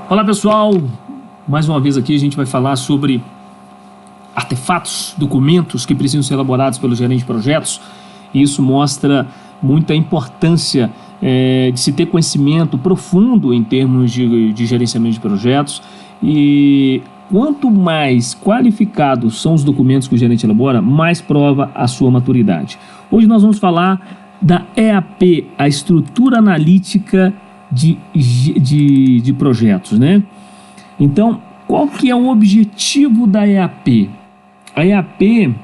Olá pessoal, mais uma vez aqui a gente vai falar sobre artefatos, documentos que precisam ser elaborados pelo gerente de projetos, e isso mostra muita importância de se ter conhecimento profundo em termos de gerenciamento de projetos. E quanto mais qualificados são os documentos que o gerente elabora, mais prova a sua maturidade. Hoje nós vamos falar da EAP, a estrutura analítica de projetos, né? Então, qual que é o objetivo da EAP? A EAP,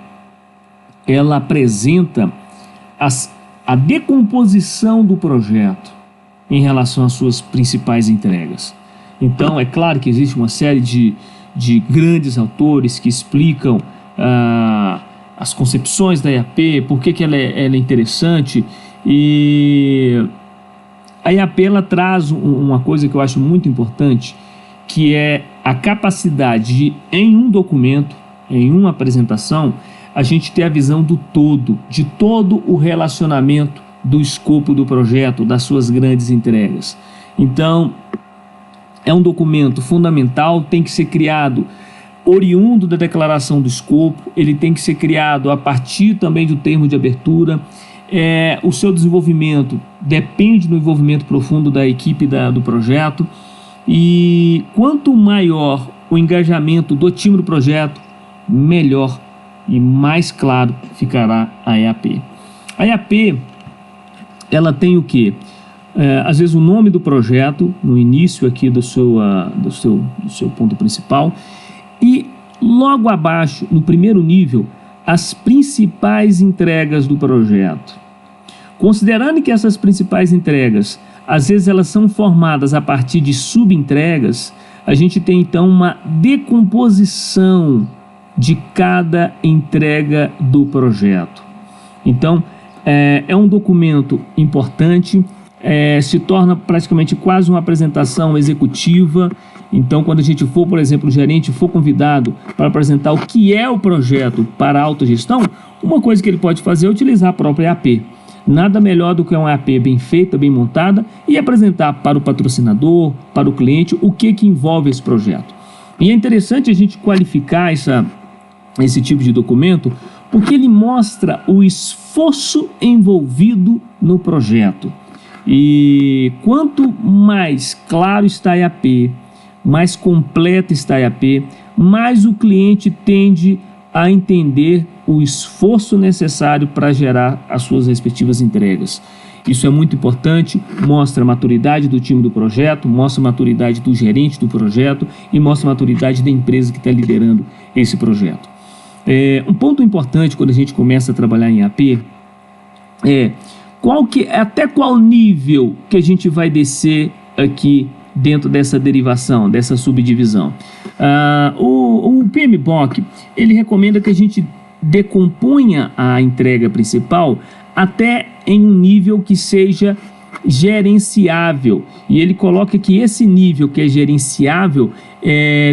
ela apresenta a decomposição do projeto em relação às suas principais entregas. Então, é claro que existe uma série de grandes autores que explicam as concepções da EAP, por que ela é interessante, e a EAP ela traz uma coisa que eu acho muito importante, que é a capacidade de, em um documento, em uma apresentação, a gente ter a visão do todo, de todo o relacionamento do escopo do projeto, das suas grandes entregas. Então, é um documento fundamental, tem que ser criado oriundo da declaração do escopo, ele tem que ser criado a partir também do termo de abertura. O seu desenvolvimento depende do envolvimento profundo da equipe do projeto, e quanto maior o engajamento do time do projeto, melhor e mais claro ficará a EAP. A EAP, ela tem o quê? Às vezes o nome do projeto, no início aqui do seu ponto principal, e logo abaixo, no primeiro nível, as principais entregas do projeto. Considerando que essas principais entregas, às vezes elas são formadas a partir de subentregas, a gente tem então uma decomposição de cada entrega do projeto. Então, é um documento importante, se torna praticamente quase uma apresentação executiva. Então, quando a gente for, por exemplo, o gerente for convidado para apresentar o que é o projeto para a autogestão, uma coisa que ele pode fazer é utilizar a própria EAP. Nada melhor do que uma EAP bem feita, bem montada, e apresentar para o patrocinador, para o cliente, o que envolve esse projeto. E é interessante a gente qualificar esse tipo de documento, porque ele mostra o esforço envolvido no projeto. E quanto mais claro está a EAP, mais completa está a EAP, mais o cliente tende a entender o esforço necessário para gerar as suas respectivas entregas. Isso é muito importante, mostra a maturidade do time do projeto, mostra a maturidade do gerente do projeto e mostra a maturidade da empresa que está liderando esse projeto. Um ponto importante quando a gente começa a trabalhar em EAP é até qual nível que a gente vai descer aqui dentro dessa derivação, dessa subdivisão. O PMBOK, ele recomenda que a gente decomponha a entrega principal até em um nível que seja gerenciável, e ele coloca que esse nível que é gerenciável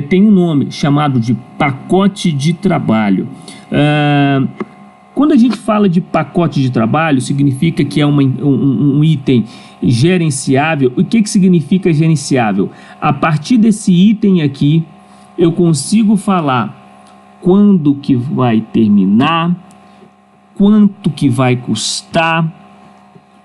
tem um nome chamado de pacote de trabalho. Quando a gente fala de pacote de trabalho, significa que é um item gerenciável. O que significa gerenciável? A partir desse item aqui, eu consigo falar quando que vai terminar, quanto que vai custar,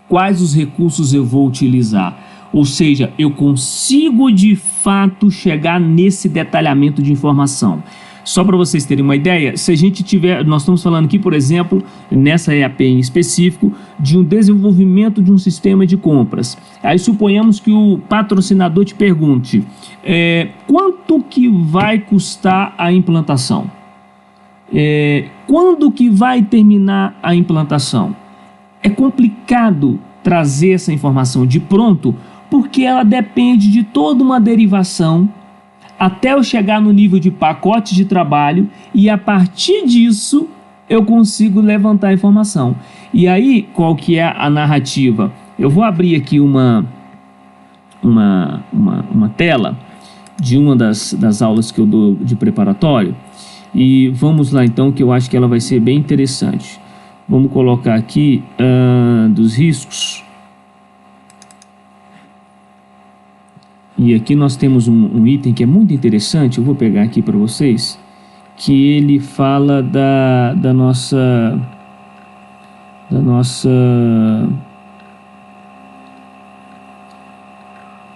quais os recursos eu vou utilizar. Ou seja, eu consigo de fato chegar nesse detalhamento de informação. Só para vocês terem uma ideia, se a gente tiver, nós estamos falando aqui, por exemplo, nessa EAP em específico, de um desenvolvimento de um sistema de compras. Aí suponhamos que o patrocinador te pergunte, quanto que vai custar a implantação? Quando que vai terminar a implantação? É complicado trazer essa informação de pronto, porque ela depende de toda uma derivação até eu chegar no nível de pacote de trabalho, e a partir disso eu consigo levantar a informação. E aí, qual que é a narrativa? Eu vou abrir aqui uma tela de uma das aulas que eu dou de preparatório, e vamos lá então, que eu acho que ela vai ser bem interessante. Vamos colocar aqui dos riscos. E aqui nós temos um item que é muito interessante, eu vou pegar aqui para vocês, que ele fala da nossa...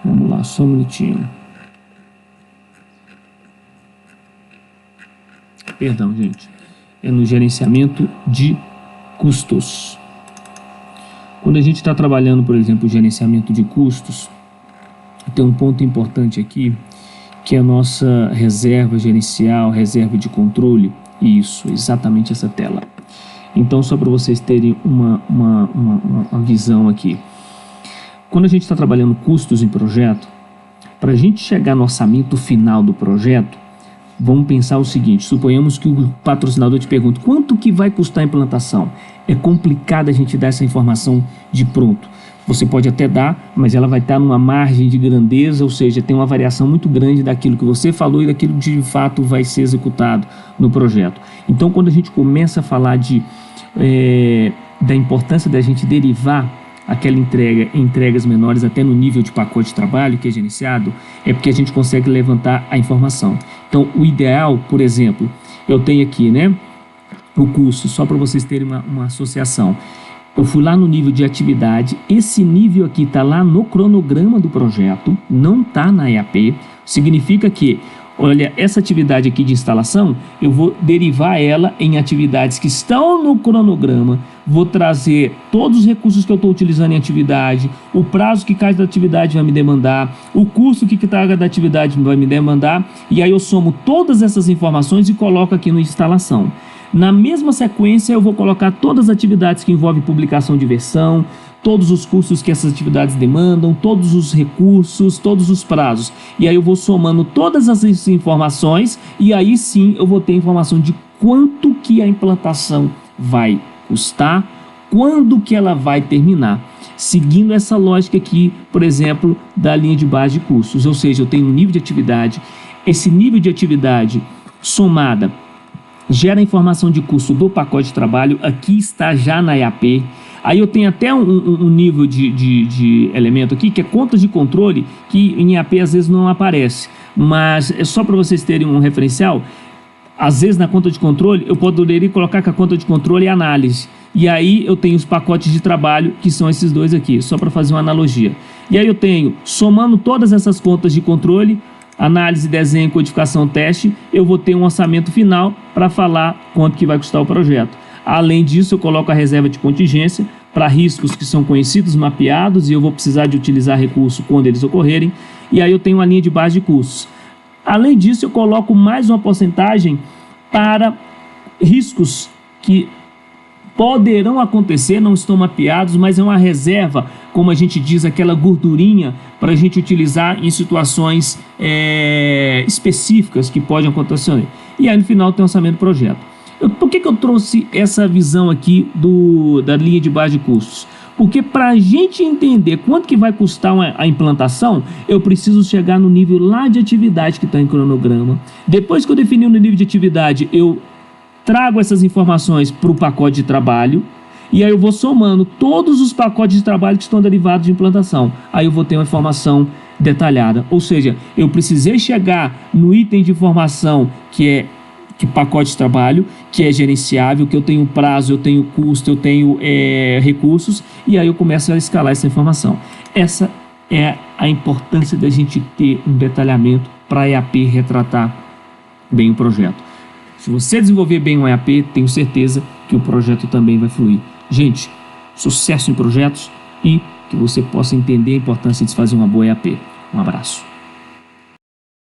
Vamos lá, só um minutinho. Perdão, gente. É no gerenciamento de custos. Quando a gente está trabalhando, por exemplo, o gerenciamento de custos, tem um ponto importante aqui, que é a nossa reserva gerencial, reserva de controle. Isso, exatamente essa tela. Então, só para vocês terem uma visão aqui. Quando a gente está trabalhando custos em projeto, para a gente chegar no orçamento final do projeto, vamos pensar o seguinte: suponhamos que o patrocinador te pergunta quanto que vai custar a implantação. É complicado a gente dar essa informação de pronto. Você pode até dar, mas ela vai estar numa margem de grandeza, ou seja, tem uma variação muito grande daquilo que você falou e daquilo que de fato vai ser executado no projeto. Então, quando a gente começa a falar da importância da gente derivar aquela entrega em entregas menores até no nível de pacote de trabalho que é gerenciado, é porque a gente consegue levantar a informação. Então, o ideal, por exemplo, eu tenho aqui, né, o custo, só para vocês terem uma associação. Eu fui lá no nível de atividade, esse nível aqui está lá no cronograma do projeto, não está na EAP, significa que, olha, essa atividade aqui de instalação, eu vou derivar ela em atividades que estão no cronograma, vou trazer todos os recursos que eu estou utilizando em atividade, o prazo que cada atividade vai me demandar, o custo que cada atividade vai me demandar, e aí eu somo todas essas informações e coloco aqui no instalação. Na mesma sequência, eu vou colocar todas as atividades que envolvem publicação de versão, todos os custos que essas atividades demandam, todos os recursos, todos os prazos. E aí eu vou somando todas essas informações e aí sim eu vou ter informação de quanto que a implantação vai custar, quando que ela vai terminar. Seguindo essa lógica aqui, por exemplo, da linha de base de custos. Ou seja, eu tenho um nível de atividade, esse nível de atividade somada gera a informação de custo do pacote de trabalho, aqui está já na EAP. Aí eu tenho até um nível de elemento aqui, que é contas de controle, que em EAP às vezes não aparece. Mas é só para vocês terem um referencial, às vezes na conta de controle, eu poderia colocar que a conta de controle é análise. E aí eu tenho os pacotes de trabalho, que são esses dois aqui, só para fazer uma analogia. E aí eu tenho, somando todas essas contas de controle, análise, desenho, codificação, teste, eu vou ter um orçamento final para falar quanto que vai custar o projeto. Além disso, eu coloco a reserva de contingência para riscos que são conhecidos, mapeados, e eu vou precisar de utilizar recurso quando eles ocorrerem. E aí eu tenho uma linha de base de custos. Além disso, eu coloco mais uma porcentagem para riscos que poderão acontecer, não estão mapeados, mas é uma reserva, como a gente diz, aquela gordurinha para a gente utilizar em situações específicas que podem acontecer. E aí no final tem o orçamento do projeto. Por que eu trouxe essa visão aqui da linha de base de custos? Porque para a gente entender quanto que vai custar a implantação, eu preciso chegar no nível lá de atividade que está em cronograma. Depois que eu definir no nível de atividade, eu trago essas informações para o pacote de trabalho e aí eu vou somando todos os pacotes de trabalho que estão derivados de implantação. Aí eu vou ter uma informação detalhada. Ou seja, eu precisei chegar no item de informação que pacote de trabalho, que é gerenciável, que eu tenho prazo, eu tenho custo, eu tenho recursos, e aí eu começo a escalar essa informação. Essa é a importância da gente ter um detalhamento para a EAP retratar bem o projeto. Se você desenvolver bem um EAP, tenho certeza que o projeto também vai fluir. Gente, sucesso em projetos e que você possa entender a importância de fazer uma boa EAP. Um abraço.